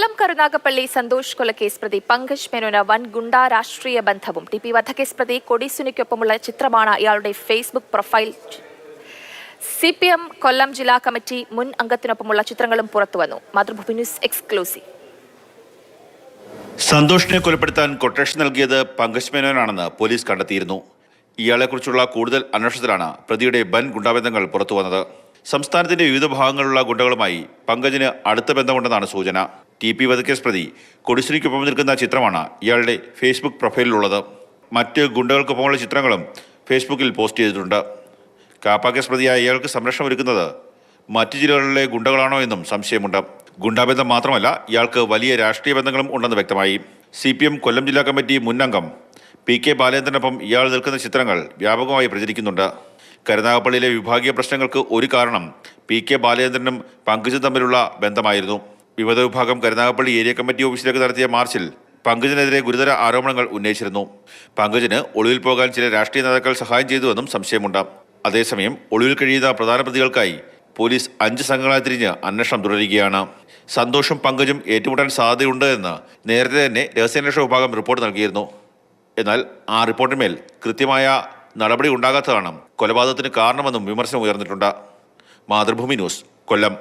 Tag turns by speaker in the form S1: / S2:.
S1: കൊല്ലം കരുനാഗപ്പള്ളി സന്തോഷ് കൊലക്കേസ് പ്രതി പങ്കജ് മേനോന് വൻ ഗുണ്ടാ രാഷ്ട്രീയ ബന്ധവും ടി.പി. വധക്കേസ് പ്രതി കൊടിസുനിക്കൊപ്പമുള്ള ചിത്രമാണ് ഇയാളുടെ ഫേസ്ബുക്ക് പ്രൊഫൈൽ. CPM കൊല്ലം ജില്ലാ കമ്മിറ്റി മുൻ അംഗത്തിനൊപ്പമുള്ള ചിത്രങ്ങളും പുറത്തുവന്നു. Mathrubhumi news exclusive.
S2: സന്തോഷിനെ കൊലപ്പെടുത്താൻ കൊട്ടേഷൻ നൽകിയത് പങ്കജ് മേനോനാണെന്ന് പോലീസ് കണ്ടെത്തിയിരുന്നു. ഇയാളെക്കുറിച്ചുള്ള കൂടുതൽ അന്വേഷണത്തിലാണ് പ്രതിയുടെ വൻ ഗുണ്ടാബന്ധങ്ങൾ പുറത്തുവന്നത്. സംസ്ഥാനത്തിന്റെ വിവിധ ഭാഗങ്ങളിലുള്ള ഗുണ്ടകളുമായി പങ്കജിന് അടുത്ത ബന്ധമുണ്ടെന്നാണ് സൂചന. ടി.പി. വധക്കേസ് പ്രതി കൊടിസുനിക്കൊപ്പം നിൽക്കുന്ന ചിത്രമാണ് ഇയാളുടെ ഫേസ്ബുക്ക് പ്രൊഫൈലിലുള്ളത്. മറ്റ് ഗുണ്ടകൾക്കൊപ്പമുള്ള ചിത്രങ്ങളും ഫേസ്ബുക്കിൽ പോസ്റ്റ് ചെയ്തിട്ടുണ്ട്. കാപ്പ കേസ് പ്രതിയായ ഇയാൾക്ക് സംരക്ഷണം ഒരുക്കുന്നത് മറ്റു ജില്ലകളിലെ ഗുണ്ടകളാണോ എന്നും സംശയമുണ്ട്. ഗുണ്ടാബന്ധം മാത്രമല്ല, ഇയാൾക്ക് വലിയ രാഷ്ട്രീയ ബന്ധങ്ങളും ഉണ്ടെന്ന് വ്യക്തമായി. CPM കൊല്ലം ജില്ലാ കമ്മിറ്റി മുൻ അംഗം P.K. ബാലേന്ദ്രനൊപ്പം ഇയാൾ നിൽക്കുന്ന ചിത്രങ്ങൾ വ്യാപകമായി പ്രചരിക്കുന്നുണ്ട്. കരുനാഗപ്പള്ളിയിലെ വിഭാഗീയ പ്രശ്നങ്ങൾക്ക് ഒരു കാരണം P.K. ബാലേന്ദ്രനും പങ്കജും തമ്മിലുള്ള ബന്ധമായിരുന്നു. വിമത വിഭാഗം കരുനാഗപ്പള്ളി ഏരിയ കമ്മിറ്റി ഓഫീസിലേക്ക് നടത്തിയ മാർച്ചിൽ പങ്കജിനെതിരെ ഗുരുതര ആരോപണങ്ങൾ ഉന്നയിച്ചിരുന്നു. പങ്കജിന് ഒളിവിൽ പോകാൻ ചില രാഷ്ട്രീയ നേതാക്കൾ സഹായം ചെയ്തുവെന്നും സംശയമുണ്ട്. അതേസമയം ഒളിവിൽ കഴിയുന്ന പ്രധാന പ്രതികൾക്കായി പോലീസ് 5 സംഘങ്ങളായി തിരിഞ്ഞ് അന്വേഷണം തുടരുകയാണ്. സന്തോഷും പങ്കജും ഏറ്റുമുട്ടാൻ സാധ്യതയുണ്ട് എന്ന് നേരത്തെ തന്നെ രഹസ്യാന്വേഷണ വിഭാഗം റിപ്പോർട്ട് നൽകിയിരുന്നു. എന്നാൽ ആ റിപ്പോർട്ടിന്മേൽ കൃത്യമായ നടപടി ഉണ്ടാകാത്തതാണ് കൊലപാതകത്തിന് കാരണമെന്നും വിമർശനം ഉയർന്നിട്ടുണ്ട്. മാതൃഭൂമി ന്യൂസ്, കൊല്ലം.